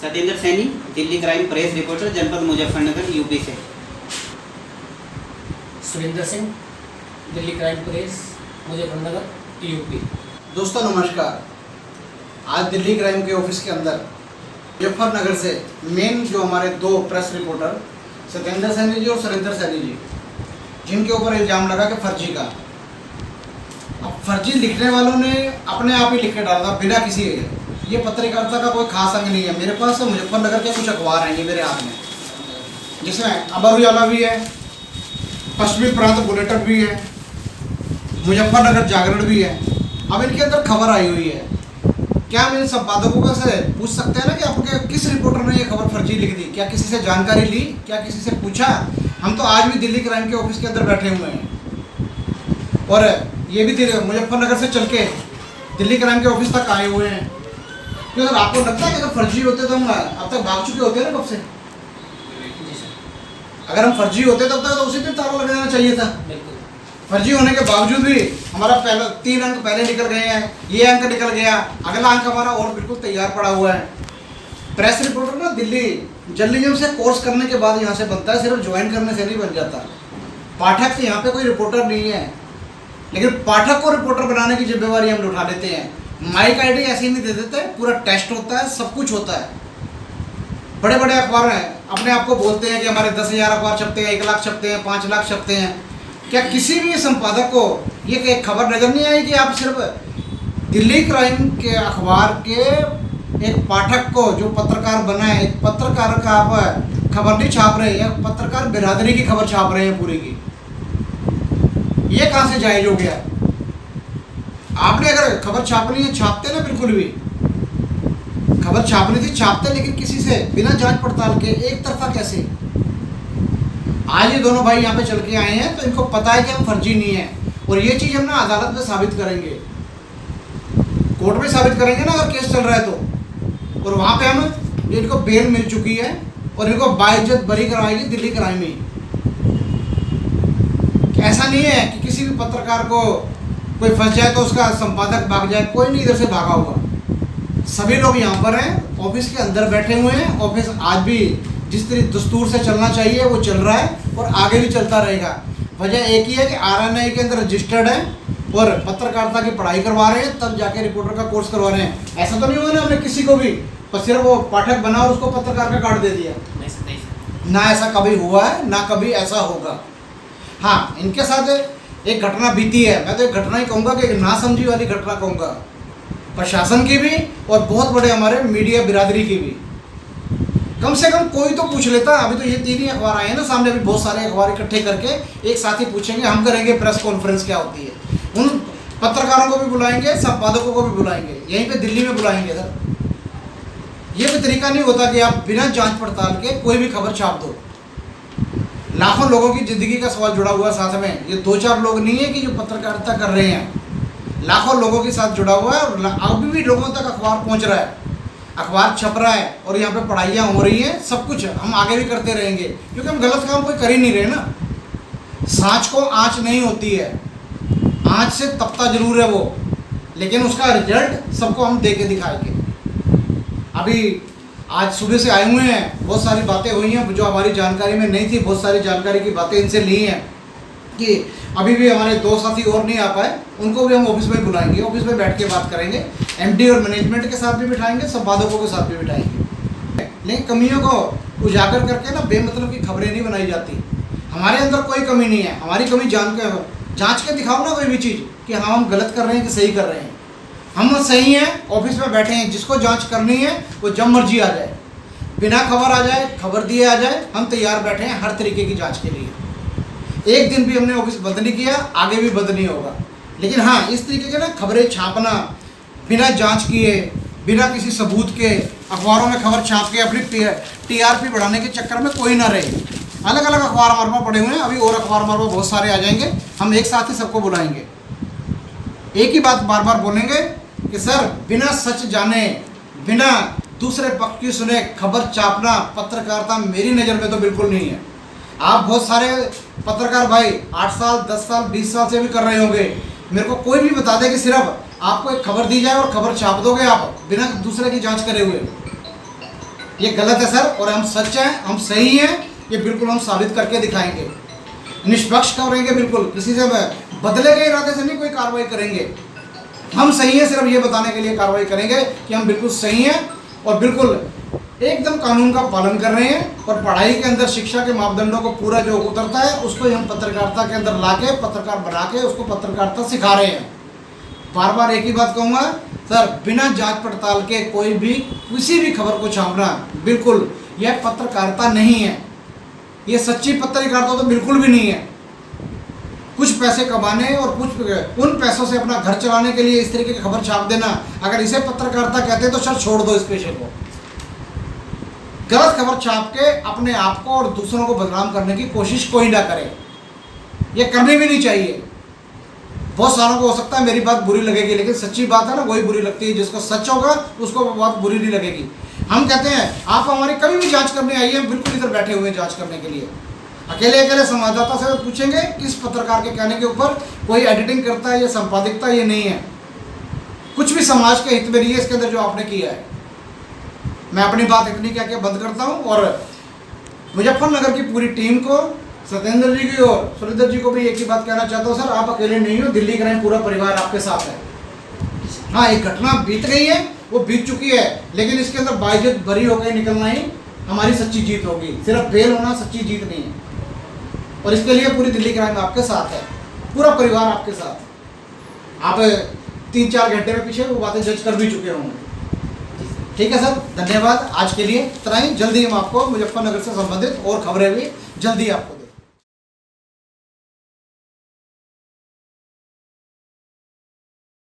Satyendra Saini, Delhi crime press reporter, जनपद Muzaffarnagar, UP से। Surendra Singh, Delhi crime press, Muzaffarnagar, UP. दोस्तों नमस्कार। आज दिल्ली क्राइम के ऑफिस के अंदर मुजफ्फरनगर से मेन जो हमारे दो प्रेस रिपोर्टर सत्येंद्र सैनी जी और सुरेंद्र सैनी जी, जिनके ऊपर इल्ज़ाम लगा कि फर्जी का। अब फर्जी लिखने वालों ने अपने आप ही लिख के डाला बिना किसी, ये पत्रकारिता का कोई खास अंग नहीं है। मेरे पास मुजफ्फरनगर के कुछ अखबार हैं ये मेरे हाथ में, जिसमें अमर उजाला भी है, पश्चिमी प्रांत बुलेटिन भी है, मुजफ्फरनगर जागरण भी है। अब इनके अंदर खबर आई हुई है। क्या हम इन संपादकों का से पूछ सकते हैं ना कि आपके किस रिपोर्टर ने ये खबर फर्जी लिख दी? क्या किसी से जानकारी ली? क्या किसी से पूछा? हम तो आज भी दिल्ली क्राइम के ऑफिस के अंदर बैठे हुए हैं और ये भी मुजफ्फरनगर से चल के दिल्ली क्राइम के ऑफिस तक आए हुए हैं। क्यों सर, आपको लगता है कि अगर फर्जी होते तो हम अब तक भाग चुके होते हैं ना कब से? अगर हम फर्जी होते तब तक तो उसी दिन ताला लग जाना चाहिए था। फर्जी होने के बावजूद भी हमारा पहला 3 अंक पहले निकल गए हैं, ये अंक निकल गया, अगला अंक हमारा और बिल्कुल तैयार पड़ा हुआ है। प्रेस रिपोर्टर ना दिल्ली जर्नलिज्म से कोर्स करने के बाद यहाँ से बनता है, सिर्फ ज्वाइन करने से नहीं बन जाता। पाठक से यहाँ पे कोई रिपोर्टर नहीं है, लेकिन पाठक को रिपोर्टर बनाने की जिम्मेवारी हम उठा लेते हैं। माइक आईडी ऐसे ही नहीं दे देते, पूरा टेस्ट होता है, सब कुछ होता है। बड़े बड़े अखबार हैं, अपने आप को बोलते हैं कि हमारे 10,000 अखबार छपते हैं, 1 लाख छपते हैं, 5 लाख छपते हैं। क्या किसी भी संपादक को ये खबर नजर नहीं आई कि आप सिर्फ दिल्ली क्राइम के अखबार के एक पाठक को, जो पत्रकार बना है, एक पत्रकार का आप खबर नहीं छाप रहे हैं, पत्रकार बिरादरी की खबर छाप रहे हैं पूरी की? ये कहाँ से जायज हो गया? आपने अगर खबर छापनी है छापते ना, बिल्कुल भी खबर छापनी थी छापते, लेकिन किसी से बिना जांच पड़ताल के एक तरफा कैसे? आज ये दोनों भाई यहाँ पे चल के आए हैं तो इनको पता है कि हम फर्जी नहीं है, और ये चीज़ हम ना अदालत में साबित करेंगे, कोर्ट में साबित करेंगे ना अगर केस चल रहा है तो। और वहाँ पे हम इनको बेल मिल चुकी है और इनको बाइज्जत बरी करवाएगी दिल्ली क्राइम में। ऐसा नहीं है कि किसी भी पत्रकार को कोई फंस जाए तो उसका संपादक भाग जाए, कोई नहीं इधर से भागा हुआ। सभी लोग यहाँ पर हैं, ऑफिस के अंदर बैठे हुए हैं। ऑफिस आज भी जिस तरह दस्तूर से चलना चाहिए वो चल रहा है और आगे भी चलता रहेगा। वजह एक ही है कि RNI के अंदर रजिस्टर्ड है और पत्रकारिता की पढ़ाई करवा रहे हैं, तब जाके रिपोर्टर का कोर्स करवा रहे हैं। ऐसा तो नहीं हुआ ना हमने किसी को भी पर सिर्फ वो पाठक बना और उसको पत्रकार का कार्ड दे दिया? ना, ऐसा कभी हुआ है ना कभी ऐसा होगा। हाँ, इनके साथ एक घटना बीती है, मैं तो एक घटना ही कहूँगा कि एक नासमझी वाली घटना कहूँगा, प्रशासन की भी और बहुत बड़े हमारे मीडिया बिरादरी की भी। कम से कम कोई तो पूछ लेता। अभी तो ये 3 ही अखबार आए हैं ना सामने, अभी बहुत सारे अखबार इकट्ठे करके एक साथ ही पूछेंगे, हम करेंगे प्रेस कॉन्फ्रेंस क्या होती है। उन पत्रकारों को भी बुलाएंगे, संपादकों को भी बुलाएंगे, यहीं पे दिल्ली में बुलाएंगे। सर, ये भी तरीका नहीं होता कि आप बिना जांच पड़ताल के कोई भी खबर छाप दो। लाखों लोगों की ज़िंदगी का सवाल जुड़ा हुआ है साथ में। ये 2-4 लोग नहीं है कि जो पत्रकारिता कर रहे हैं, लाखों लोगों के साथ जुड़ा हुआ है और अभी भी लोगों तक अखबार पहुँच रहा है, अखबार छप रहा है और यहाँ पे पढ़ाइयाँ हो रही हैं। सब कुछ हम आगे भी करते रहेंगे, क्योंकि हम गलत काम कोई कर ही नहीं रहे ना। सांच को आँच नहीं होती है, आँच से तपता जरूर है वो, लेकिन उसका रिजल्ट सबको हम दे के दिखाएंगे। अभी आज सुबह से आए हुए हैं, बहुत सारी बातें हुई हैं जो हमारी जानकारी में नहीं थी, बहुत सारी जानकारी की बातें इनसे ली हैं कि अभी भी हमारे 2 साथी और नहीं आ पाए, उनको भी हम ऑफिस में बुलाएंगे, ऑफिस में बैठ के बात करेंगे, MD और मैनेजमेंट के साथ भी बिठाएंगे, संपादकों के साथ भी बिठाएंगे। लेकिन कमियों को उजागर करके ना बेमतलब की खबरें नहीं बनाई जाती। हमारे अंदर कोई कमी नहीं है, हमारी कमी जांच के दिखाओ ना कोई भी चीज़ कि हाँ हम गलत कर रहे हैं कि सही कर रहे हैं। हम सही हैं, ऑफिस में बैठे हैं, जिसको जाँच करनी है वो जब मर्जी आ जाए, बिना खबर आ जाए, खबर दिए आ जाए, हम तैयार बैठे हैं हर तरीके की जाँच के लिए। एक दिन भी हमने ऑफिस बंद नहीं किया, आगे भी बंद नहीं होगा। लेकिन हाँ, इस तरीके के ना खबरें छापना बिना जांच किए, बिना किसी सबूत के अखबारों में खबर छाप के अपनी TRP बढ़ाने के चक्कर में कोई ना रहे। अलग अलग अखबार हमारे पास पड़े हुए हैं, अभी और अखबार हमारे पास बहुत सारे आ जाएंगे, हम एक साथ ही सबको बुलाएंगे। एक ही बात बार बार बोलेंगे कि सर, बिना सच जाने, बिना दूसरे पक्ष की सुने खबर छापना पत्रकारिता मेरी नज़र में तो बिल्कुल नहीं है। आप बहुत सारे पत्रकार भाई 8 साल, 10 साल, 20 साल से भी कर रहे होंगे। मेरे को कोई भी बता दे कि सिर्फ आपको एक खबर दी जाए और खबर छाप दोगे आप बिना दूसरे की जांच करे हुए, ये गलत है सर, और हम सच हैं, हम सही हैं, ये बिल्कुल हम साबित करके दिखाएंगे। निष्पक्ष करेंगे, बिल्कुल किसी से बदले के इरादे से नहीं कोई कार्रवाई करेंगे। हम सही हैं, सिर्फ ये बताने के लिए कार्रवाई करेंगे कि हम बिल्कुल सही हैं और बिल्कुल एकदम कानून का पालन कर रहे हैं। और पढ़ाई के अंदर शिक्षा के मापदंडों को पूरा जो उतरता है उसको ही हम पत्रकारिता के अंदर ला के पत्रकार बना के उसको पत्रकारिता सिखा रहे हैं। बार बार एक ही बात कहूँगा सर, बिना जांच पड़ताल के कोई भी किसी भी खबर को छापना बिल्कुल यह पत्रकारिता नहीं है। ये सच्ची पत्रकारिता तो बिल्कुल भी नहीं है। कुछ पैसे कमाने और कुछ उन पैसों से अपना घर चलाने के लिए इस तरीके की खबर छाप देना, अगर इसे पत्रकारिता कहते हैं तो सर छोड़ दो इस पेशे को। गलत खबर छाप के अपने आप को और दूसरों को बदनाम करने की कोशिश कोई ना करे, ये करनी भी नहीं चाहिए। बहुत सारों को हो सकता है मेरी बात बुरी लगेगी, लेकिन सच्ची बात है ना, वही बुरी लगती है। जिसको सच होगा उसको बात बुरी नहीं लगेगी। हम कहते हैं आप हमारी कभी भी जांच करने आइए, बिल्कुल इधर बैठे हुए हैं जांच करने के लिए। अकेले अकेले संवाददाता से पूछेंगे किस पत्रकार के कहने के ऊपर कोई एडिटिंग करता है या संपादकता, ये नहीं है। कुछ भी समाज के हित में नहीं है इसके अंदर जो आपने किया है। मैं अपनी बात इतनी कह के बंद करता हूँ और मुजफ्फरनगर की पूरी टीम को, सत्येंद्र जी की और सुरेंद्र जी को भी एक ही बात कहना चाहता हूँ सर, आप अकेले नहीं हो, दिल्ली क्राइम पूरा परिवार आपके साथ है। हाँ, एक घटना बीत गई है, वो बीत चुकी है, लेकिन इसके अंदर बाइज्जत बरी होकर निकलना ही हमारी सच्ची जीत होगी। सिर्फ बेल होना सच्ची जीत नहीं है। और इसके लिए पूरी दिल्ली क्राइम आपके साथ है, पूरा परिवार आपके साथ। आप 3-4 घंटे में पीछे वो बातें जज कर भी चुके होंगे। ठीक है सर, धन्यवाद। आज के लिए इतना ही। जल्दी हम आपको मुजफ्फरनगर से संबंधित और खबरें भी जल्दी आपको